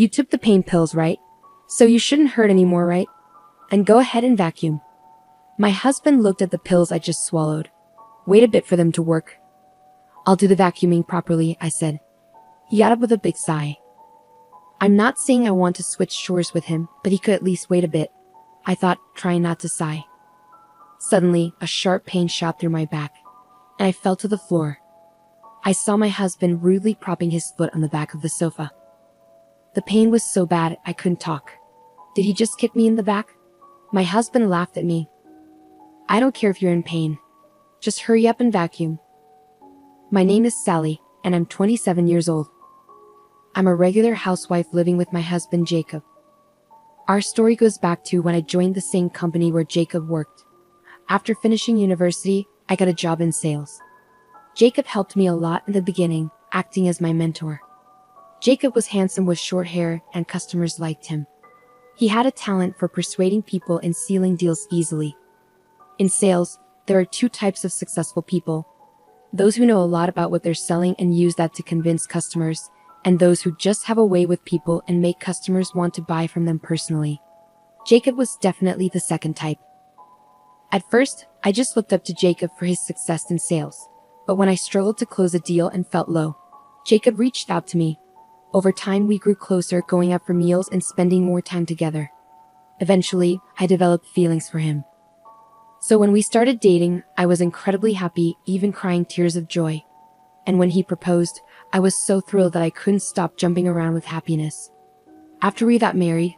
You took the pain pills, right? So you shouldn't hurt anymore, right? And go ahead and vacuum. My husband looked at the pills I just swallowed. Wait a bit for them to work. I'll do the vacuuming properly, I said. He got up with a big sigh. I'm not saying I want to switch chores with him, but he could at least wait a bit, I thought, trying not to sigh. Suddenly, a sharp pain shot through my back, and I fell to the floor. I saw my husband rudely propping his foot on the back of the sofa. The pain was so bad I couldn't talk. Did he just kick me in the back? My husband laughed at me. I don't care if you're in pain. Just hurry up and vacuum. My name is Sally, and I'm 27 years old. I'm a regular housewife living with my husband Jacob. Our story goes back to when I joined the same company where Jacob worked. After finishing university, I got a job in sales. Jacob helped me a lot in the beginning, acting as my mentor. Jacob was handsome with short hair, and customers liked him. He had a talent for persuading people and sealing deals easily. In sales, there are two types of successful people: those who know a lot about what they're selling and use that to convince customers, and those who just have a way with people and make customers want to buy from them personally. Jacob was definitely the second type. At first, I just looked up to Jacob for his success in sales, but when I struggled to close a deal and felt low, Jacob reached out to me. Over time, we grew closer, going out for meals and spending more time together. Eventually, I developed feelings for him. So when we started dating, I was incredibly happy, even crying tears of joy. And when he proposed, I was so thrilled that I couldn't stop jumping around with happiness. After we got married,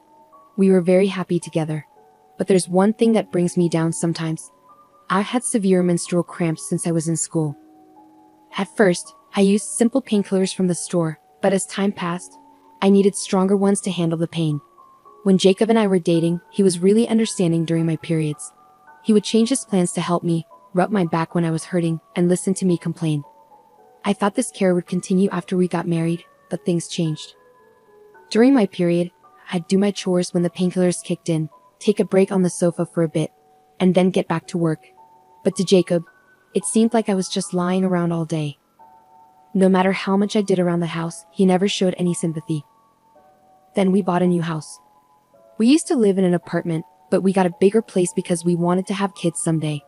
we were very happy together. But there's one thing that brings me down sometimes. I've had severe menstrual cramps since I was in school. At first, I used simple painkillers from the store, but as time passed, I needed stronger ones to handle the pain. When Jacob and I were dating, he was really understanding during my periods. He would change his plans to help me, rub my back when I was hurting, and listen to me complain. I thought this care would continue after we got married, but things changed. During my period, I'd do my chores when the painkillers kicked in, take a break on the sofa for a bit, and then get back to work. But to Jacob, it seemed like I was just lying around all day. No matter how much I did around the house, he never showed any sympathy. Then we bought a new house. We used to live in an apartment, but we got a bigger place because we wanted to have kids someday.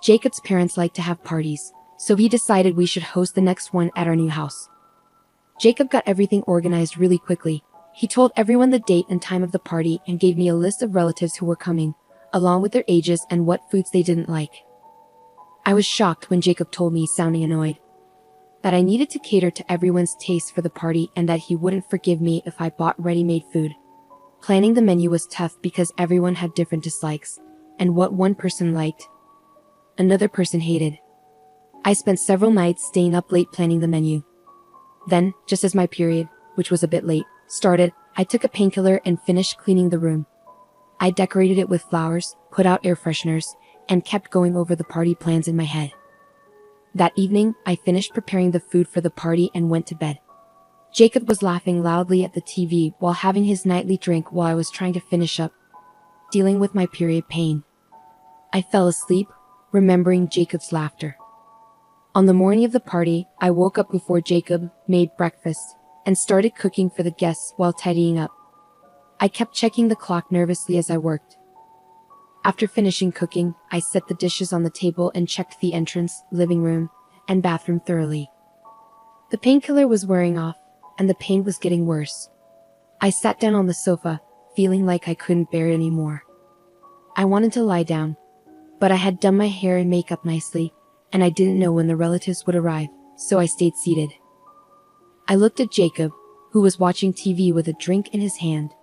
Jacob's parents like to have parties, so he decided we should host the next one at our new house. Jacob got everything organized really quickly. He told everyone the date and time of the party and gave me a list of relatives who were coming, along with their ages and what foods they didn't like. I was shocked when Jacob told me, sounding annoyed, that I needed to cater to everyone's taste for the party and that he wouldn't forgive me if I bought ready-made food. Planning the menu was tough because everyone had different dislikes, and what one person liked, another person hated. I spent several nights staying up late planning the menu. Then, just as my period, which was a bit late, started, I took a painkiller and finished cleaning the room. I decorated it with flowers, put out air fresheners, and kept going over the party plans in my head. That evening, I finished preparing the food for the party and went to bed. Jacob was laughing loudly at the TV while having his nightly drink while I was trying to finish up, dealing with my period pain. I fell asleep, remembering Jacob's laughter. On the morning of the party, I woke up before Jacob made breakfast and started cooking for the guests while tidying up. I kept checking the clock nervously as I worked. After finishing cooking, I set the dishes on the table and checked the entrance, living room, and bathroom thoroughly. The painkiller was wearing off, and the pain was getting worse. I sat down on the sofa, feeling like I couldn't bear it anymore. I wanted to lie down, but I had done my hair and makeup nicely, and I didn't know when the relatives would arrive, so I stayed seated. I looked at Jacob, who was watching TV with a drink in his hand.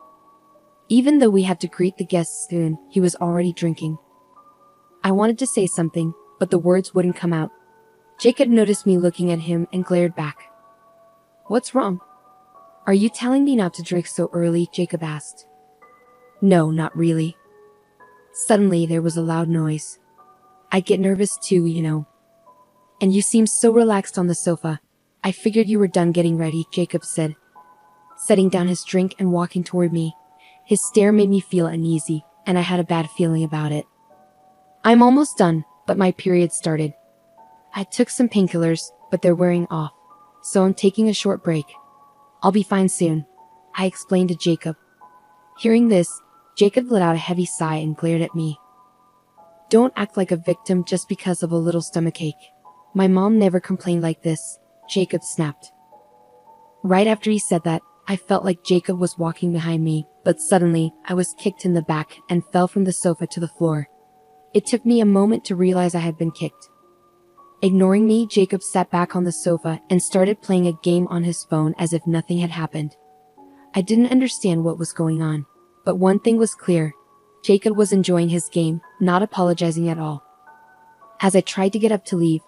Even though we had to greet the guests soon, he was already drinking. I wanted to say something, but the words wouldn't come out. Jacob noticed me looking at him and glared back. "What's wrong? Are you telling me not to drink so early?" Jacob asked. "No, not really." Suddenly, there was a loud noise. I get nervous too, you know. "And you seem so relaxed on the sofa. I figured you were done getting ready," Jacob said, setting down his drink and walking toward me. His stare made me feel uneasy, and I had a bad feeling about it. "I'm almost done, but my period started. I took some painkillers, but they're wearing off, so I'm taking a short break. I'll be fine soon," I explained to Jacob. Hearing this, Jacob let out a heavy sigh and glared at me. Don't act like a victim just because of a little stomachache. My mom never complained like this, Jacob snapped. Right after he said that, I felt like Jacob was walking behind me, but suddenly, I was kicked in the back and fell from the sofa to the floor. It took me a moment to realize I had been kicked. Ignoring me, Jacob sat back on the sofa and started playing a game on his phone as if nothing had happened. I didn't understand what was going on, but one thing was clear. Jacob was enjoying his game, not apologizing at all. As I tried to get up to leave,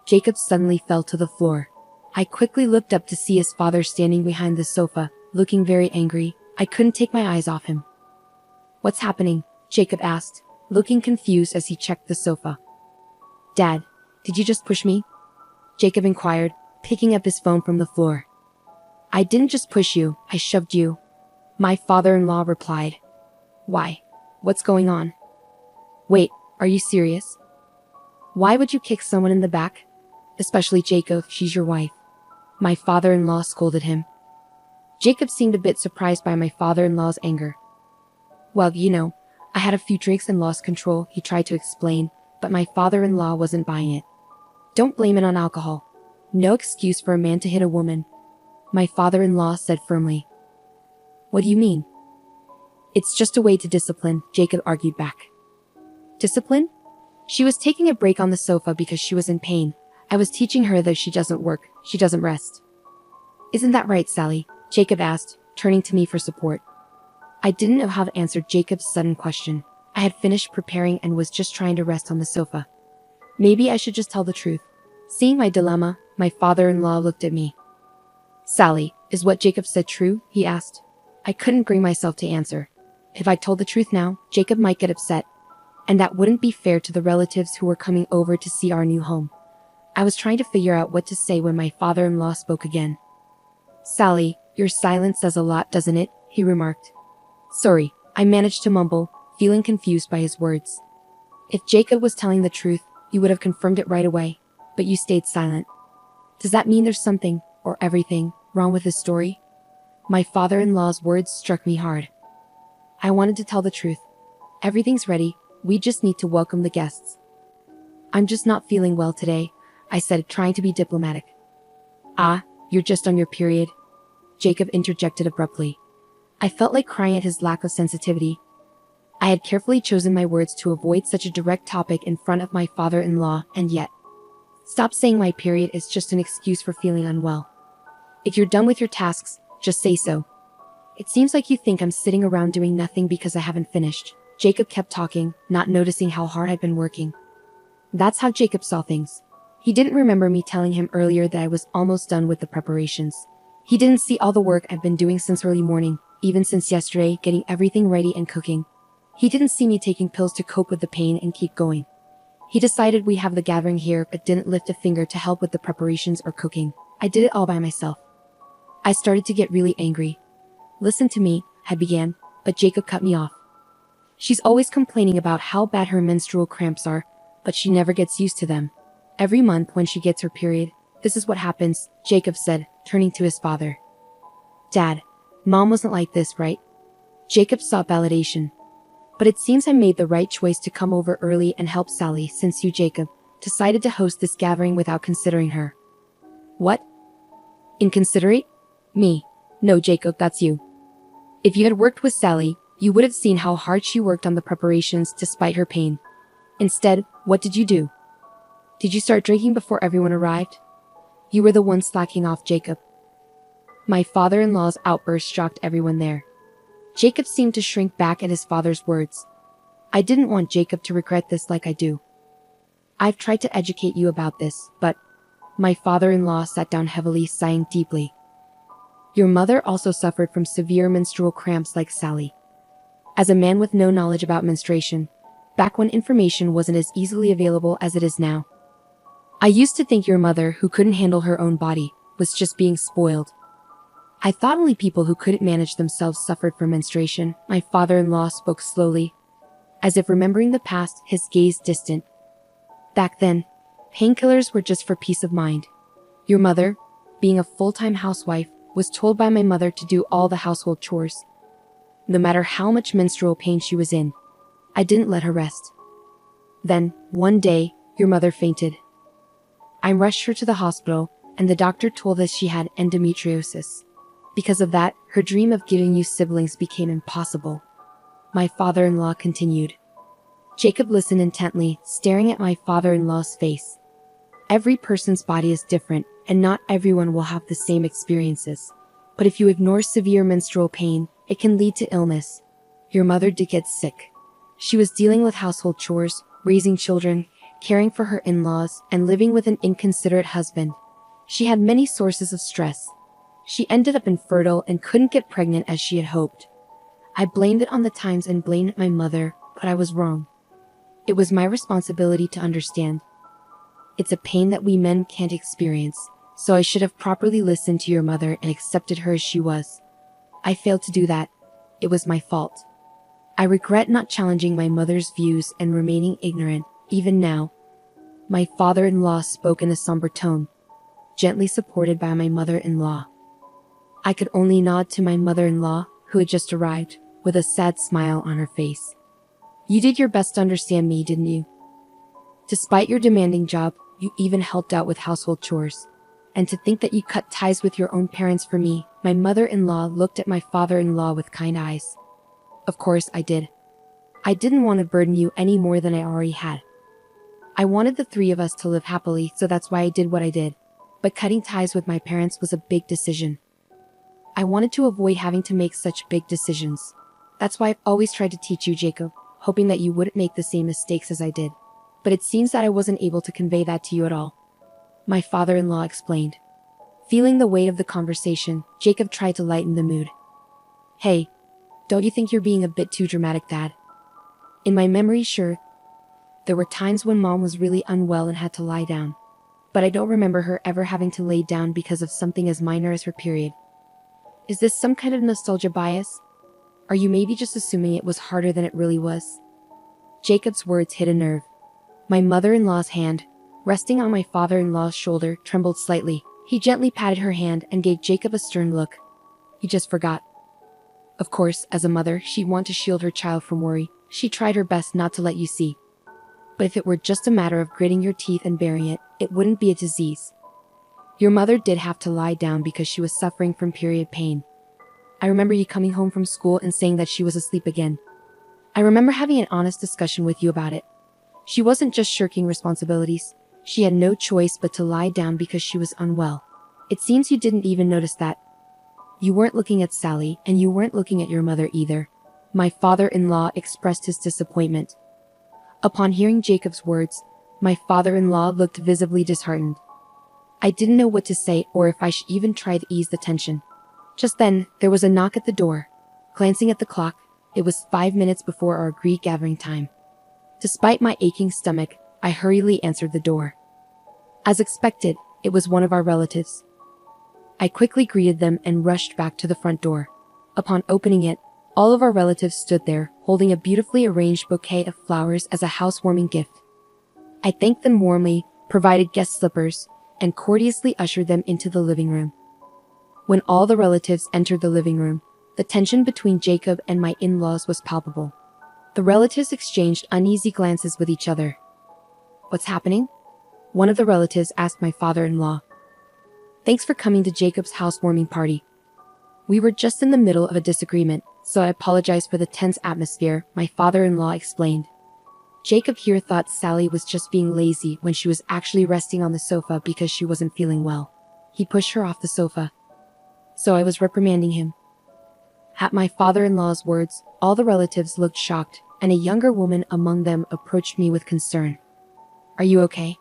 Jacob suddenly fell to the floor. I quickly looked up to see his father standing behind the sofa, looking very angry. I couldn't take my eyes off him. What's happening? Jacob asked, looking confused as he checked the sofa. Dad, did you just push me? Jacob inquired, picking up his phone from the floor. I didn't just push you, I shoved you. My father-in-law replied. Why? What's going on? Wait, are you serious? Why would you kick someone in the back? Especially Jacob, she's your wife. My father-in-law scolded him. Jacob seemed a bit surprised by my father-in-law's anger. Well, I had a few drinks and lost control, he tried to explain, but my father-in-law wasn't buying it. Don't blame it on alcohol. No excuse for a man to hit a woman, my father-in-law said firmly. What do you mean? It's just a way to discipline, Jacob argued back. Discipline? She was taking a break on the sofa because she was in pain. I was teaching her that she doesn't work, she doesn't rest. Isn't that right, Sally? Jacob asked, turning to me for support. I didn't know how to answer Jacob's sudden question. I had finished preparing and was just trying to rest on the sofa. Maybe I should just tell the truth. Seeing my dilemma, my father-in-law looked at me. Sally, is what Jacob said true? He asked. I couldn't bring myself to answer. If I told the truth now, Jacob might get upset, and that wouldn't be fair to the relatives who were coming over to see our new home. I was trying to figure out what to say when my father-in-law spoke again. Sally, your silence says a lot, doesn't it? He remarked. Sorry, I managed to mumble, feeling confused by his words. If Jacob was telling the truth, you would have confirmed it right away, but you stayed silent. Does that mean there's something, or everything, wrong with his story? My father-in-law's words struck me hard. I wanted to tell the truth. Everything's ready, we just need to welcome the guests. I'm just not feeling well today, I said, trying to be diplomatic. Ah, you're just on your period? Jacob interjected abruptly. I felt like crying at his lack of sensitivity. I had carefully chosen my words to avoid such a direct topic in front of my father-in-law, and yet. Stop saying my period is just an excuse for feeling unwell. If you're done with your tasks, just say so. It seems like you think I'm sitting around doing nothing because I haven't finished. Jacob kept talking, not noticing how hard I'd been working. That's how Jacob saw things. He didn't remember me telling him earlier that I was almost done with the preparations. He didn't see all the work I've been doing since early morning, even since yesterday, getting everything ready and cooking. He didn't see me taking pills to cope with the pain and keep going. He decided we have the gathering here but didn't lift a finger to help with the preparations or cooking. I did it all by myself. I started to get really angry. Listen to me, I began, but Jacob cut me off. She's always complaining about how bad her menstrual cramps are, but she never gets used to them. Every month when she gets her period, this is what happens, Jacob said, turning to his father. Dad, Mom wasn't like this, right? Jacob sought validation. But it seems I made the right choice to come over early and help Sally since you, Jacob, decided to host this gathering without considering her. What? Inconsiderate? Me. No, Jacob, that's you. If you had worked with Sally, you would have seen how hard she worked on the preparations despite her pain. Instead, what did you do? Did you start drinking before everyone arrived? You were the one slacking off, Jacob. My father-in-law's outburst shocked everyone there. Jacob seemed to shrink back at his father's words. I didn't want Jacob to regret this like I do. I've tried to educate you about this, but... My father-in-law sat down heavily, sighing deeply. Your mother also suffered from severe menstrual cramps like Sally. As a man with no knowledge about menstruation, back when information wasn't as easily available as it is now, I used to think your mother, who couldn't handle her own body, was just being spoiled. I thought only people who couldn't manage themselves suffered from menstruation. My father-in-law spoke slowly, as if remembering the past, his gaze distant. Back then, painkillers were just for peace of mind. Your mother, being a full-time housewife, was told by my mother to do all the household chores. No matter how much menstrual pain she was in, I didn't let her rest. Then, one day, your mother fainted. I rushed her to the hospital, and the doctor told us she had endometriosis. Because of that, her dream of giving you siblings became impossible. My father-in-law continued. Jacob listened intently, staring at my father-in-law's face. Every person's body is different, and not everyone will have the same experiences. But if you ignore severe menstrual pain, it can lead to illness. Your mother did get sick. She was dealing with household chores, raising children, caring for her in-laws, and living with an inconsiderate husband. She had many sources of stress. She ended up infertile and couldn't get pregnant as she had hoped. I blamed it on the times and blamed my mother, but I was wrong. It was my responsibility to understand. It's a pain that we men can't experience, so I should have properly listened to your mother and accepted her as she was. I failed to do that. It was my fault. I regret not challenging my mother's views and remaining ignorant, even now. My father-in-law spoke in a somber tone, gently supported by my mother-in-law. I could only nod to my mother-in-law, who had just arrived, with a sad smile on her face. You did your best to understand me, didn't you? Despite your demanding job, you even helped out with household chores. And to think that you cut ties with your own parents for me, my mother-in-law looked at my father-in-law with kind eyes. Of course I did. I didn't want to burden you any more than I already had. I wanted the three of us to live happily, so that's why I did what I did. But cutting ties with my parents was a big decision. I wanted to avoid having to make such big decisions. That's why I've always tried to teach you, Jacob, hoping that you wouldn't make the same mistakes as I did. But it seems that I wasn't able to convey that to you at all. My father-in-law explained. Feeling the weight of the conversation, Jacob tried to lighten the mood. Hey, don't you think you're being a bit too dramatic, Dad? In my memory, sure. There were times when Mom was really unwell and had to lie down. But I don't remember her ever having to lay down because of something as minor as her period. Is this some kind of nostalgia bias? Are you maybe just assuming it was harder than it really was? Jacob's words hit a nerve. My mother-in-law's hand, resting on my father-in-law's shoulder, trembled slightly. He gently patted her hand and gave Jacob a stern look. He just forgot. Of course, as a mother, she'd want to shield her child from worry. She tried her best not to let you see. But if it were just a matter of gritting your teeth and bearing it, it wouldn't be a disease. Your mother did have to lie down because she was suffering from period pain. I remember you coming home from school and saying that she was asleep again. I remember having an honest discussion with you about it. She wasn't just shirking responsibilities. She had no choice but to lie down because she was unwell. It seems you didn't even notice that. You weren't looking at Sally, and you weren't looking at your mother either. My father-in-law expressed his disappointment. Upon hearing Jacob's words, my father-in-law looked visibly disheartened. I didn't know what to say or if I should even try to ease the tension. Just then, there was a knock at the door. Glancing at the clock, it was 5 minutes before our agreed gathering time. Despite my aching stomach, I hurriedly answered the door. As expected, it was one of our relatives. I quickly greeted them and rushed back to the front door. Upon opening it, all of our relatives stood there, holding a beautifully arranged bouquet of flowers as a housewarming gift. I thanked them warmly, provided guest slippers, and courteously ushered them into the living room. When all the relatives entered the living room, the tension between Jacob and my in-laws was palpable. The relatives exchanged uneasy glances with each other. What's happening? One of the relatives asked my father-in-law. Thanks for coming to Jacob's housewarming party. We were just in the middle of a disagreement, so I apologize for the tense atmosphere, my father-in-law explained. Jacob here thought Sally was just being lazy when she was actually resting on the sofa because she wasn't feeling well. He pushed her off the sofa. So I was reprimanding him. At my father-in-law's words, all the relatives looked shocked, and a younger woman among them approached me with concern. Are you okay?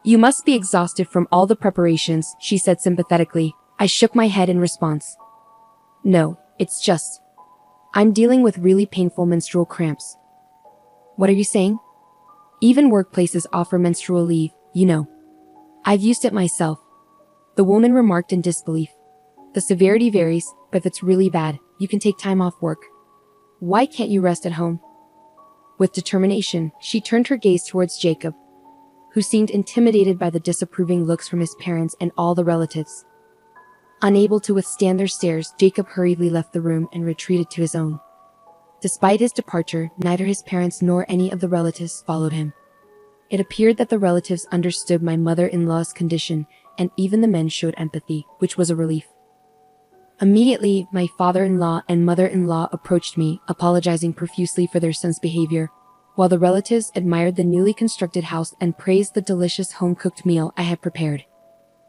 You must be exhausted from all the preparations, she said sympathetically. I shook my head in response. No, it's just... I'm dealing with really painful menstrual cramps. What are you saying? Even workplaces offer menstrual leave, you know. I've used it myself. The woman remarked in disbelief. The severity varies, but if it's really bad, you can take time off work. Why can't you rest at home? With determination, she turned her gaze towards Jacob, who seemed intimidated by the disapproving looks from his parents and all the relatives. Unable to withstand their stares, Jacob hurriedly left the room and retreated to his own. Despite his departure, neither his parents nor any of the relatives followed him. It appeared that the relatives understood my mother-in-law's condition, and even the men showed empathy, which was a relief. Immediately, my father-in-law and mother-in-law approached me, apologizing profusely for their son's behavior, while the relatives admired the newly constructed house and praised the delicious home-cooked meal I had prepared.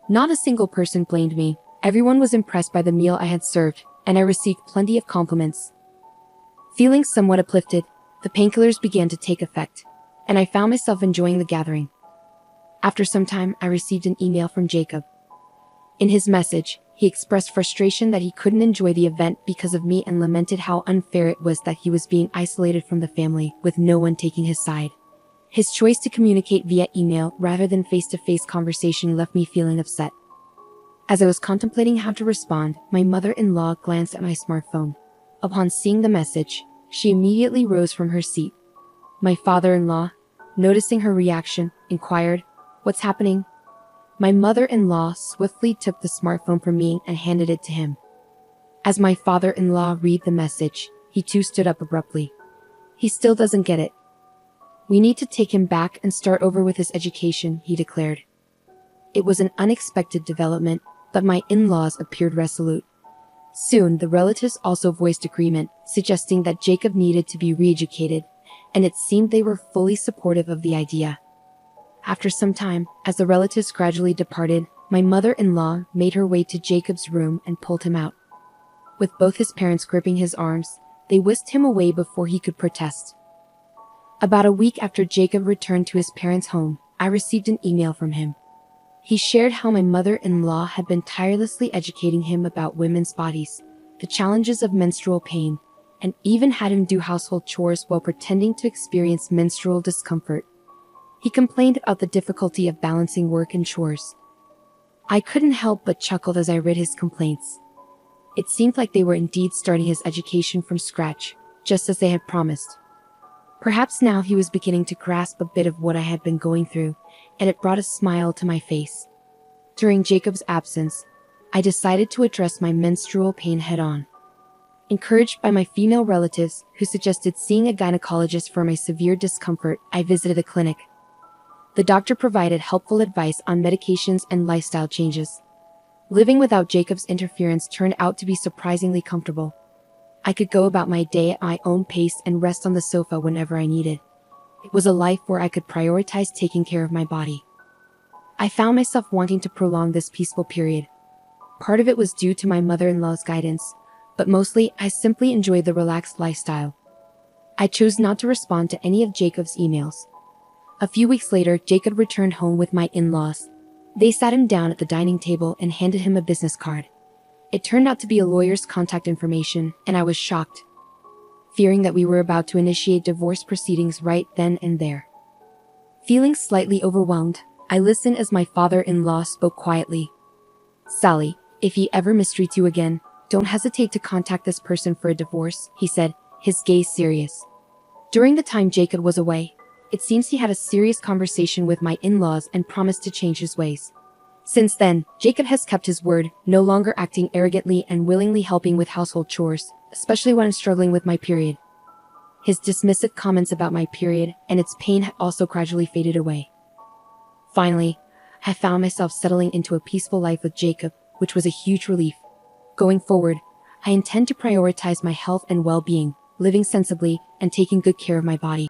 Not a single person blamed me. Everyone was impressed by the meal I had served, and I received plenty of compliments. Feeling somewhat uplifted, the painkillers began to take effect, and I found myself enjoying the gathering. After some time, I received an email from Jacob. In his message, he expressed frustration that he couldn't enjoy the event because of me and lamented how unfair it was that he was being isolated from the family, with no one taking his side. His choice to communicate via email rather than face-to-face conversation left me feeling upset. As I was contemplating how to respond, my mother-in-law glanced at my smartphone. Upon seeing the message, she immediately rose from her seat. My father-in-law, noticing her reaction, inquired, "What's happening?" My mother-in-law swiftly took the smartphone from me and handed it to him. As my father-in-law read the message, he too stood up abruptly. "He still doesn't get it. We need to take him back and start over with his education," he declared. It was an unexpected development, but my in-laws appeared resolute. Soon, the relatives also voiced agreement, suggesting that Jacob needed to be re-educated, and it seemed they were fully supportive of the idea. After some time, as the relatives gradually departed, my mother-in-law made her way to Jacob's room and pulled him out. With both his parents gripping his arms, they whisked him away before he could protest. About a week after Jacob returned to his parents' home, I received an email from him. He shared how my mother-in-law had been tirelessly educating him about women's bodies, the challenges of menstrual pain, and even had him do household chores while pretending to experience menstrual discomfort. He complained about the difficulty of balancing work and chores. I couldn't help but chuckle as I read his complaints. It seemed like they were indeed starting his education from scratch, just as they had promised. Perhaps now he was beginning to grasp a bit of what I had been going through, and it brought a smile to my face. During Jacob's absence, I decided to address my menstrual pain head-on. Encouraged by my female relatives, who suggested seeing a gynecologist for my severe discomfort, I visited a clinic. The doctor provided helpful advice on medications and lifestyle changes. Living without Jacob's interference turned out to be surprisingly comfortable. I could go about my day at my own pace and rest on the sofa whenever I needed. It was a life where I could prioritize taking care of my body. I found myself wanting to prolong this peaceful period. Part of it was due to my mother-in-law's guidance, but mostly I simply enjoyed the relaxed lifestyle. I chose not to respond to any of Jacob's emails. A few weeks later, Jacob returned home with my in-laws. They sat him down at the dining table and handed him a business card. It turned out to be a lawyer's contact information, and I was shocked, fearing that we were about to initiate divorce proceedings right then and there. Feeling slightly overwhelmed, I listened as my father-in-law spoke quietly. "Sally, if he ever mistreats you again, don't hesitate to contact this person for a divorce," he said, his gaze serious. During the time Jacob was away, it seems he had a serious conversation with my in-laws and promised to change his ways. Since then, Jacob has kept his word, no longer acting arrogantly and willingly helping with household chores, especially when I'm struggling with my period. His dismissive comments about my period and its pain had also gradually faded away. Finally, I found myself settling into a peaceful life with Jacob, which was a huge relief. Going forward, I intend to prioritize my health and well-being, living sensibly, and taking good care of my body.